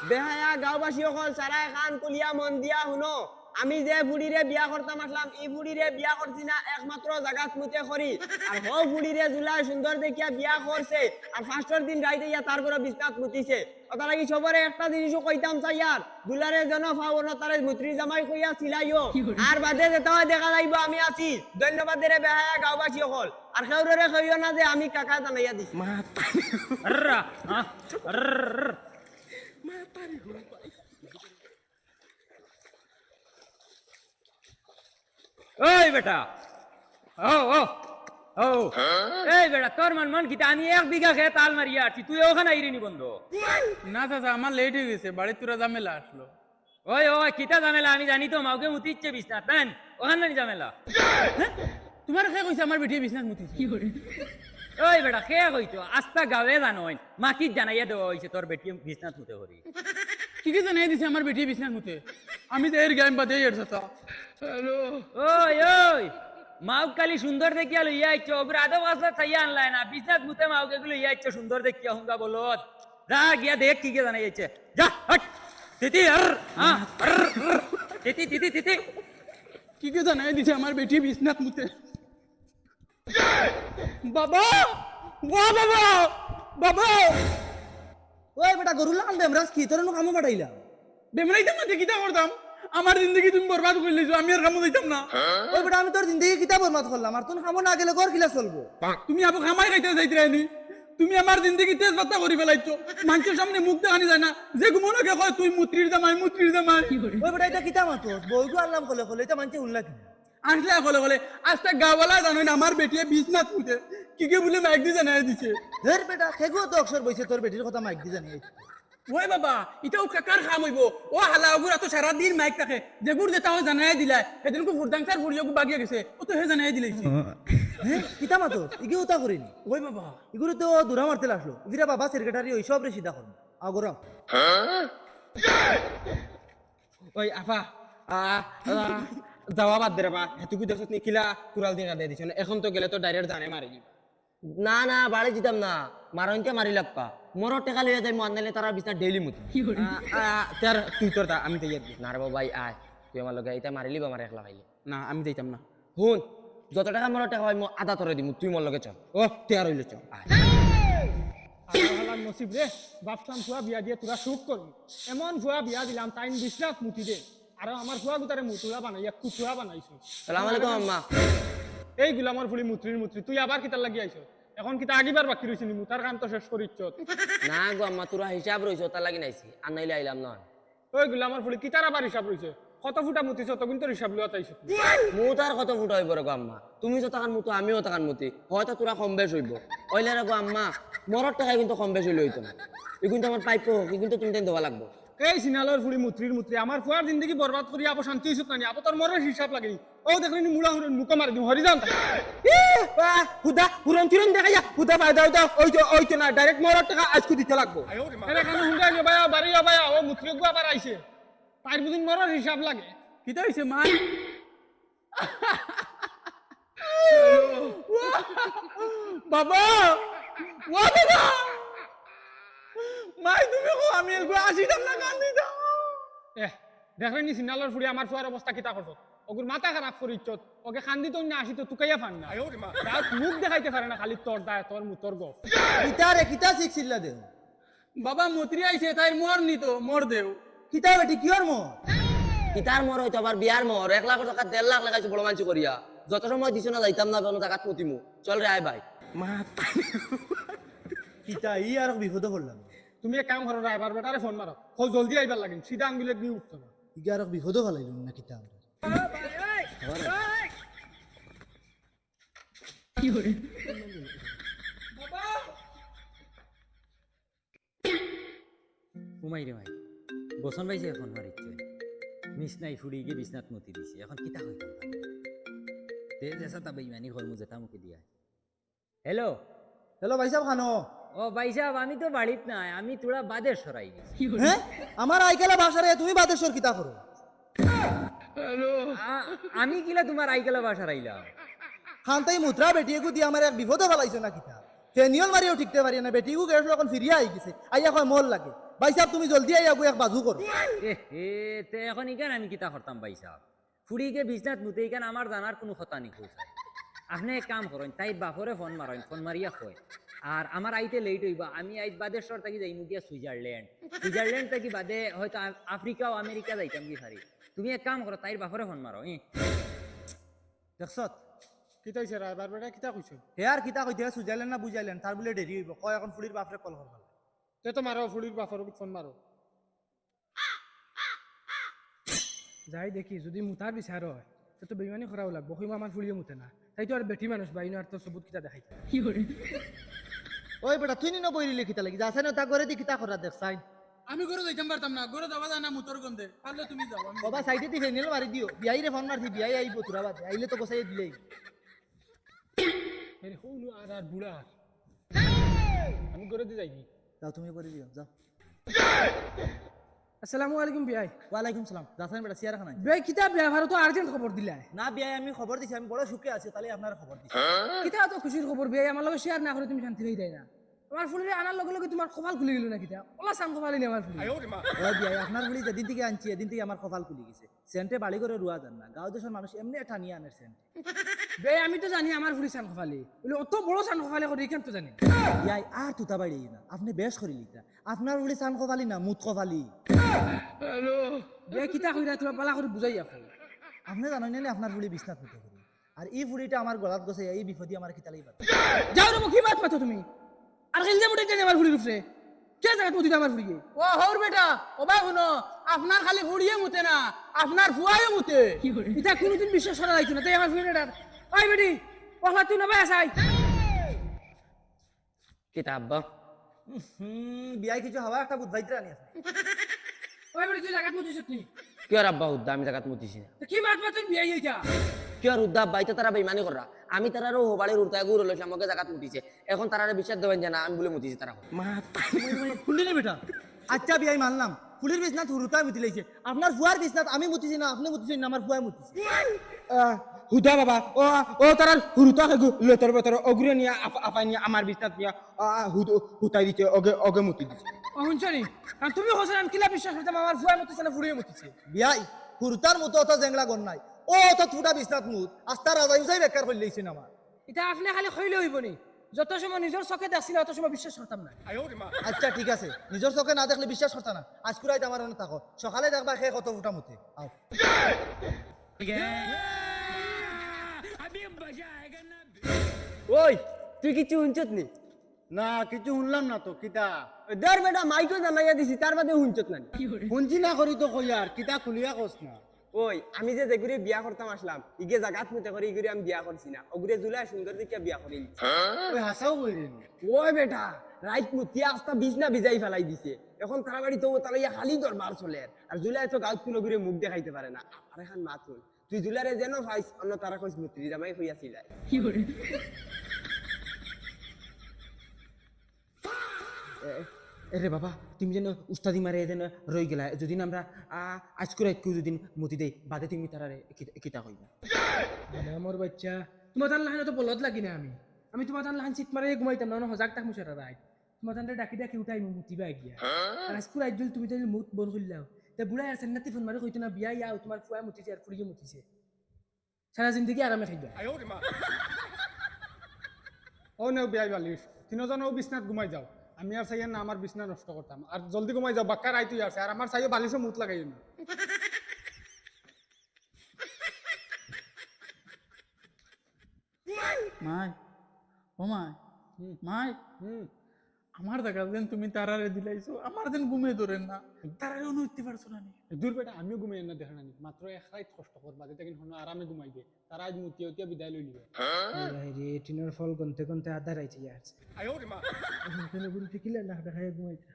বেহায়া গাঁওবাসী সকল সারাই খান কুলিয়া মন দিয়া শুনো আমি যে বুড়িরে বিয়া করতাম আসলাম এই বুড়িরে বিয়া করছি না একমাত্র জাগাত মুতে করি আর হো বুড়িরে জুলাই সুন্দর দেখিয়া বিয়া করছে আর ফার্স্টের দিন রাইতে ইয়া তার করে বিছনাত মুতিছে ওটা লাগি সবরে একটা জিনিসও কইতাম চাই আর দুলারে জন ফাওন তারে মুত্রি জামাই কইয়া ছিলাইও আর বাদে যেতে হয় দেখা যাইব আমি আছি ধন্যবাদ রে বেহায়া গাঁওবাসী সকল আর খেউরে কইও না যে আমি কাকা জানাইয়া দিছি আররা আরর ওই বেটা ও ও ও এই বেটা তোর মন কিতা আমি 1 বিঘা খেত আল মারিয়া আছি তুই ওখানে আইরিনি বন্ধ না চাচা আমার লেট হয়ে গেছে বাড়ি তোরা ঝামেলা আসলো ওই ওই কিতা ঝামেলা আমি জানি তো মাউকে মুতিচ্ছে বিছনা তান ওখানে নাই ঝামেলা তোমার কে কইছে আমার বেটি বিছনাত মুতিছে কি করে ওই বেটা কে কইতো আস্তা গাবে জানোই মাকিত জানাইয়া দেওয়া হইছে তোর বেটি বিছনাত মুতে করি কি কি জানাই দিছে আমার বেটি বিছনাত মুতে আমি তো এর গাইম বাদে এর চাচা হ্যালো ওই ওই মাউ কালি সুন্দর দেখিয়া লইয়া আইছো ওপরে আদো বাসা চাইয়া আনলাই না বিছনাত মুতে মাউকে গুলো লইয়া আইছো সুন্দর দেখিয়া হুঙ্গা বলত যা গিয়া দেখ কি কে জানাই আইছে যা হট তিতি আর হ্যাঁ তিতি তিতি তিতি কি কি জানাই দিছে আমার বেটি বিছনাত মুতে বাবা ওয়া বাবা বাবা ওই বেটা গরু লাগান দেমরাজ কি তোর কামো পাঠাইলা বেমরাইতাম না কিতা করতাম আমার জিন্দগি তুমি বরবাদ করে লিছো আমি আর কামো যাইতাম না ওই বেটা আমি তোর জিন্দগি কিতা বরবাদ করলাম আর তোর কামো না গেলে ঘর কিলা চলবো তুমি আবু খামাই খাইতে যাইতে রাইনি তুমি আমার জিন্দগি তেজ পাতা করে ফেলাইছো মানুষের সামনে মুখ দেখানি যায় না যে গুমনকে কয় তুই মুত্রির জামাই ওই বেটা এটা কিতা মাতো বউগু আল্লাম কলে কলে এটা মানছে উল্লা কি আসলে কলে কলে আজটা গাওয়ালা জানো না আমার বেটিয়ে বিছনাত মুতে কি কে বলে মাইক দিয়ে জানাই দিছে ধের বেটা খেগু তো অক্ষর বইছে তোর বেটির কথা মাইক দি জানি ওই বাবা এটাও কাকার খাম হইব ও হালা ওগুর এত সারা দিন মাইক থাকে যেগুর যেটা জানাই দিলা সেদিনকে ফুরদাংসার ফুরিয়কু বাগিয়ে গেছে ও তো হে জানাই দিলাইছে হ্যাঁ কিতা মাতো ইগে উতা করিনি ওই বাবা ইগুলো তো দূরা মারতে আসলো ফিরা বাবা সেক্রেটারি ওই সব রে সিধা করবো আগরা ওই আফা যাওয়া বাদ দে রে বা হেতুকু দেখছ নি কিলা কুরাল দিয়ে গাদে দিছ এখন তো গেলে তো ডাইরেক্ট জানে মারি দিবা না না বাড়ি দিতাম না মারনতে মারি লাগপা মোর টাকা লইয়া যাই মন নাইলে তারা বিছনা ডেইলি মুতি তার তুই তোর তা আমি তৈয়ার না রে ভাই আয় তুই আমার লগে এটা মারিলি বা আমার একলা খাইলে না আমি যাইতাম না হুন যত টাকা মোর টাকা ভাই মো আধা তরে দিমু তুই মোর লগে চল ও তেয়ার হইলে চল আল্লাহর নসিব রে বাপসাম ফুয়া বিয়া দিয়ে তোরা সুখ করবি এমন ফুয়া বিয়া দিলাম তাইন বিশ্বাস মুতি দে আর আমার ফুয়া গুতারে মুতুলা বানাইয়া কুতুয়া বানাইছো সালাম আলাইকুম আম্মা এইগুলা আমার ফুলি মুত্রি তুই আবার কিতার লাগি আইছো এখন কিতা আগিবার বাকি রইছিনি মুতার কাম তো শেষ করিচ্ছ না গো আম্মা তোরা হিসাব রইছো তার লাগি নাইছি আর নাইলে আইলাম না ওইগুলা আমার ফুলি কিতার আবার হিসাব রইছে কত ফুটা মুতিছ তখন তো হিসাব লওয়া তাইছো মু তার কত ফুট হইব রে গো আম্মা তুমি যত টাকার মতো আমিও টাকার মতি হয়তো তোরা কম বেশ হইব ওইলে রে গো আম্মা মোর টাকা কিন্তু কম বেশ হইলে হইতো না এই কিন্তু আমার পাইপো কিন্তু তুমি দেওয়া লাগবো এই সিনালর ফুলি মুত্রি আমার ফুয়ার জিন্দগি বরবাদ করি আবো শান্তি হইছত না আবো তোর মরের হিসাব লাগেনি ও দেখলি মুলা মুকা মারি দিম হরি যান হুদা হুরন চিরন দেখা যা হুদা ফায়দা হইতা ওই তো না ডাইরেক্ট মোর টাকা আজকে দিতে লাগবো এরে কেন হুন্ডা নিয়ে বায়া বাড়িয়া বায়া ও মুত্রি গু আবার আইছে তার বুদিন মরের হিসাব লাগে কিতা হইছে মা বাবা ও বাবা মাই তুমি কো আমি এগো আসিতাম না কান দিতাম দেখলেনি সিনালর ফুড়ি আমার ফুয়ার অবস্থা কিতা করছ ওগুর মাথা খারাপ করিচ্ছ ওকে খান্দি তো না আসি তো তুকাইয়া ফান না মুখ দেখাইতে পারে না খালি তোর দায় তোর মুতর গো কিতা রে কিতা শিখছিলা দেও বাবা মত্রি আইছে তাই মোর নিতো মোর দেও কিতা বেটি কিয়র মো কিতার মোর হইতো আবার বিয়ার মোর 1 লাখ টাকা 1.5 লাখ লাগাইছো বড় মানছি করিয়া যত সময় দিছ না যাইতাম না কোনো টাকা মতিমু চল রে আয় ভাই কিতা ই আর বিপদ করলাম তুমি এক কাম করো ড্রাইভার বেটারে ফোন মারো কো জলদি আইবার লাগিন সিধা আঙ্গুলে দিয়ে উঠতো না ইগা আর বিপদ ফলাইলাম না কিতা কি করে ঘুমাই রে ভাই বসন ভাইছে এখন মারিচ্ছে মিস নাই ফুড়ি গিয়ে বিছনাত মতি দিছি এখন কিতা হইতাম তে যেসা তা বেইমানি কর্ম যেটা মুখে দিয়া হ্যালো হ্যালো ভাই সাহেব খানো ও ভাই সাহেব আমি তো বাড়িত নাই আমি তোরা বাদের সরাই গেছি হ্যাঁ আমার আইকেলা ভাষারে তুমি বাদেশ্বর কিতা করো আমি কিলা তোমার আইকেলা বাসা রাইলাম খানতাই মুত্রা বেটিয়েকু দিয়ে আমার এক বিপদে ফেলাইছো না কিতা ফেনিয়ল মারিও ঠিকতে পারি না বেটিকু গেছিল এখন ফিরিয়া আই গেছে আইয়া কয় মোল লাগে ভাই সাহেব তুমি জলদি আই আগু এক বাজু করো এ হে তে এখন ইখান আমি কিতা করতাম ভাই সাহেব ফুড়িকে বিজনেস মুতে ইখান আমার জানার কোনো কথা নি খুঁজ আপনি এক কাম করেন তাই বাপরে ফোন মারেন ফোন মারিয়া কয় আর আমার আইতে লেট হইবা আমি আইজ বাদেশ্বর থাকি যাইমু গিয়া সুইজারল্যান্ড থাকি বাদে হয়তো আফ্রিকা ও আমেরিকা যাইতাম কি পারি তুমি এক কাম করো তাইর বাপরে ফোন মারো দেখছত কিতা হইছে রায়বার বেটা কিতা কইছো হেয়ার কিতা কইতে সুইজারল্যান্ড না বুঝাইলেন তার বলে দেরি হইব কয় এখন ফুলির বাপরে কল করবা তে তো মারো ফুড়ির বাপর ফোন মারো যাই দেখি যদি মুতার বিচার হয় তো বেইমানি করাও লাগবো কইমা আমার ফুড়িয়ে মুতে না তাই তো আর বেটি মানুষ বাইনো আর তো সবুত কিতা দেখাইতে ওই বেটা তুই নিনো বইরিলে কিতা লাগি যাছে না তা করে দি কিতা করা দেখছাই আমি গরু যাইতাম পারতাম না গরু যাওয়া যায় না মুতর গন্ধে পারলে তুমি যাও আমি বাবা সাইডে দি ফেনিল মারি দিও বিয়াই রে ফোন মারছি বিয়াই আইবো তোরা বাদে আইলে তো গোসাই দিলেই আরে হউনু আর বুড়া আমি করে দি যাইনি যাও তুমি করে দিও যাও আসসালামু আলাইকুম বিয়াই ওয়ালাইকুম সালাম যাছেন বেটা সিয়ার খানা বিয়াই কিতা বিয়া ভারত আর্জেন্ট খবর দিলা না বিয়াই আমি খবর দিছি আমি বড় সুখে আছি তাহলে আপনার খবর দিছি কিতা তো খুশির খবর বিয়াই আমার লগে শেয়ার না করে তুমি শান্তি হই দেয় না তোমার ফুলিরে আনার লগে লগে তোমার কপাল খুলে গেল না কিতা ওলা সাম কপালি নি আমার ফুলি ওই বিয়াই আপনার বলি যেদিন থেকে আনছি এদিন থেকে আমার কপাল খুলে গেছে সেন্টে বাড়ি করে রুয়া যান না গাঁও দেশের মানুষ এমনি এটা নিয়ে আনের সেন্ট বিয়াই আমি তো জানি আমার ফুলি সান কপালি বলে অত বড় সান কপালি করে কেন তো জানি বিয়াই আর তুতা বাড়ি না আপনি বেশ করি লিখা আপনার বলি চান কপালি না মুত কপালি বিয়াই কিতা কইরা তোমার পালা করে বুঝাই আপনি আপনি জানেন না আপনার বলি বিছনাত মুতে করি আর এই ফুলিটা আমার গলাত গছে এই বিপদি আমার কিতালাই বাদ যাও রে কি বাত পাতো তুমি আর খেলতে মুটে জানি আমার ফুলির উপরে কে জায়গা মুতি আমার ফুলিকে ও হর বেটা ও ভাই শুনো আপনার খালি ফুড়িয়ে মুতে না আপনার ফুয়াইও মুতে এটা কোনোদিন বিশ্বাস করা যাইতো না তাই আমার ফুলিটা ওই বেটি ওলা তুই না ভাই আসাই কিতা আব্বা বিয়াই কিছু হওয়া একটা বুধবাইতে আনি আছে ওই বেটি তুই জায়গা মুতিস নি কি আর আব্বা হুদ্দা আমি জায়গাত মুতিছি না কি মাত পাতুন বিয়া হইতা কি আর হুদ্দা আব্বা এটা তারা বেইমানি করা আমি তারারও হোবাড়ির উড়তায় গুড় লইছিলাম আমাকে জায়গাত মুতিছে এখন তারারে বিশ্বাস দেবেন যে না আমি বলে মুতিছি তারা ফুলি নে বেটা আচ্ছা বিয়াই মানলাম ফুলির বিছনাত হুরুতা মুতি লাইছে আপনার ফুয়ার বিছনাত আমি মুতিছি না আপনি মুতিছেন না আমার ফুয়াই মুতিছে হুদা বাবা ও তারা হুরুতা লেতর বেতর অগ্রে নিয়া আপাই নিয়া আমার বিস্তার নিয়া হুতাই দিতে অগে মুতি দিছে শুনছনি কারণ তুমি হোসেন আমি কিলা বিশ্বাস করতাম আমার ফুয়া মুতিছে না ফুড়িয়ে মুতিছে বিয়াই হুরুতার মতো অত জেংলা গন নাই ও অত ফুটা বিছনাত মুত আস্তা রাজা ইউজাই বেকার করে লাইছেন আমার এটা আপনি খালি খইলে হইব নি যত সময় নিজের চোখে দেখছিল অত সময় বিশ্বাস করতাম না আচ্ছা ঠিক আছে নিজের চোখে না দেখলে বিশ্বাস করতা না আজ কুরাইতে আমার মনে থাকো সকালে দেখবা খেয়ে কত ফুটা মুতে আও ওই তুই কিছু শুনছত নি না কিছু শুনলাম না তো কিতা দর বেটা মাইকো জানাইয়া দিছি তার বাদে শুনছত না শুনছি না করি তো কই আর কিতা খুলিয়া কস না ওই আমি যে যেগুলি বিয়া করতাম আসলাম ইগে জাগাত মুতে করে ইগুরি আমি বিয়া করছি না ওগুরে জুলাই সুন্দর দেখে বিয়া করি ওই হাসাও কইরেন ওই বেটা রাইট মুতিয়া আস্তা বিজনা ভিজাই ফেলাই দিছে এখন তারা বাড়ি তো তাহলে খালি দরবার চলে আর জুলাই তো গাঁত কোনো ঘুরে মুখ দেখাইতে পারে না আর এখন মাত হল তুই জুলারে যেন ভাইস অন্য তারা কইস মুত্রি জামাই হইয়াছিল এরে বাবা তুমি যেন উস্তাদি মারে যেন রই গেলা যদি আমরা আজ করে একটু যদি মতি দেই বাদে তুমি তারারে কিতা কইবা আমার বাচ্চা তোমার তার লাহান তো বলদ লাগি না আমি তোমার তার লাহান চিত মারে ঘুমাইতাম না হজাক তাক মুছারা রাই তোমার তার ডাকি ডাকি উঠাই মুতিবা গিয়া আর আজ করে আইজল তুমি তাই মুত বন কইলাও তে বুড়াই আর সেন্নাতি ফোন মারে কইতো না বিয়া ইয়াও তোমার ফুয়া মুতিছে আর ফুড়িয়ে মুতিছে সারা জিন্দগি আরামে খাইবা ও নেও বিয়াই বালিশ তিনজনও বিছনাত ঘুমাই যাও আমি আর চাইয়া না আমার বিছনা নষ্ট করতাম আর জলদি ঘুমাই যাও বাক্কার আইতুই আছে আর আমার চাইয়া বালিশে মুত লাগাই না মাই ও মাই মাই আমার দেখা যেন তুমি তারারে দিলাইছো আমার যেন ঘুমে ধরেন না তারারে অনুভূতি পারছো না দূর বেটা আমিও ঘুমাই না দেখা নানি মাত্র এক রাত কষ্ট করবা যেটা কিন্তু আরামে ঘুমাইবে তারা আজ মুতিয়া উতিয়া বিদায় লই নিবে রে টিনের ফল গনতে গনতে আধা রাইতে যাচ্ছে এখানে গুলি ফিকিলে না দেখায় ঘুমাইতে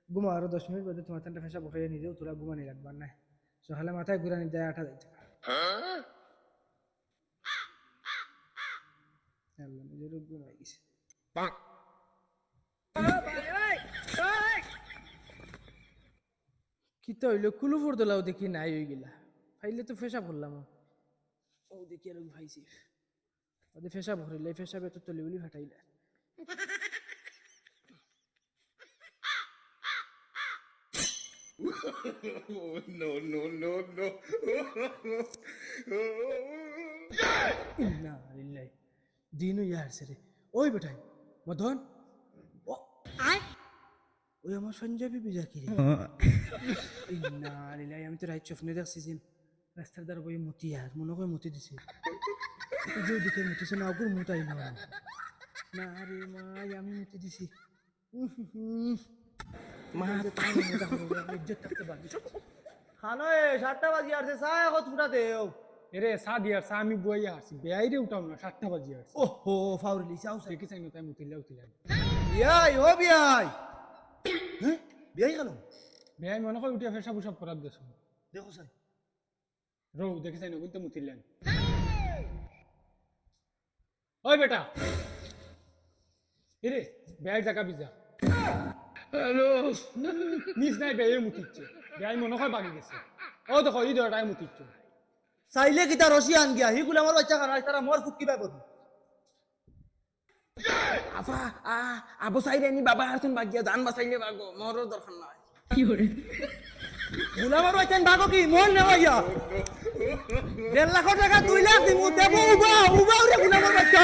ঘুমা আরো 10 মিনিট বাদে তোমার তান্টা ফেসা বসাই নিজেও তোরা ঘুমানি লাগবার না সকালে মাথায় ঘুরানি দেয় আঠা যাইতে আল্লাহ নিজের ঘুমাই গেছে কি তো হইলো কুলু ফোর দলাও দেখি নাই হয়ে গেলা ফাইলে তো ফেসা ভরলাম ও দেখি আর ভাইছি ওদের ফেসা ভরিলে ফেসা বেতর তলি বলি ফাটাইলে ইন্না লিল্লাহি দিনু ইয়ারছে রে ওই বেটাই মদন ও ওই আমার সঞ্জয় বিবি যাকি রে ইন্না লিল্লাহি আমি তো রাইট স্বপ্নে দেখছি যে রাস্তার দ্বারা বই মতি আর মনে করে মতি দিছে যে দিকে মতিছে না ওগুর মুতাই না না রে মাই আমি মতি দিছি মা তো মুতা হবে ইজ্জত থাকতে বাকি খানো এ 7টা বাজি আসছে চা এখন ফুটা দেও এরে চা দিয়ার চা আমি বইয়া আসছি বেয়াইরে উঠাও না 7টা বাজি আসছে ও হো ফাউরিলি চাও চাই দেখি চাই না তাই মুতিলে উঠিলাম বিয়াই ও বিয়াই হ্যাঁ বিয়াই কেন বেয়াই মনে করে উঠিয়া ফেসা পুসাব করার দেছো দেখো চাই রৌ দেখি চাই না কিন্তু মুতিলেন ওই বেটা এরে বেয়াই জায়গা বিজা হ্যালো নিজ নাই বেয়ে মুতিচ্ছে বেয়াই মনে হয় বাগি গেছে ও দেখো এই ধরটাই মুতিচ্ছে চাইলে কিতা রশি আন গিয়া হিগুলো আমার বাচ্চা খারাই তারা মোর ফুটকি পাইব আফা আবু সাইড এনি বাবা আছেন বাগিয়া জান বাঁচাইলে বাগো মোরও দরকার নাই গুলামার বাচ্চা ভাগো কি মন নেওয়া 1.5 লাখ টাকা 2 লাখ দিমু দেবো উবা উবা রে গুলামার বাচ্চা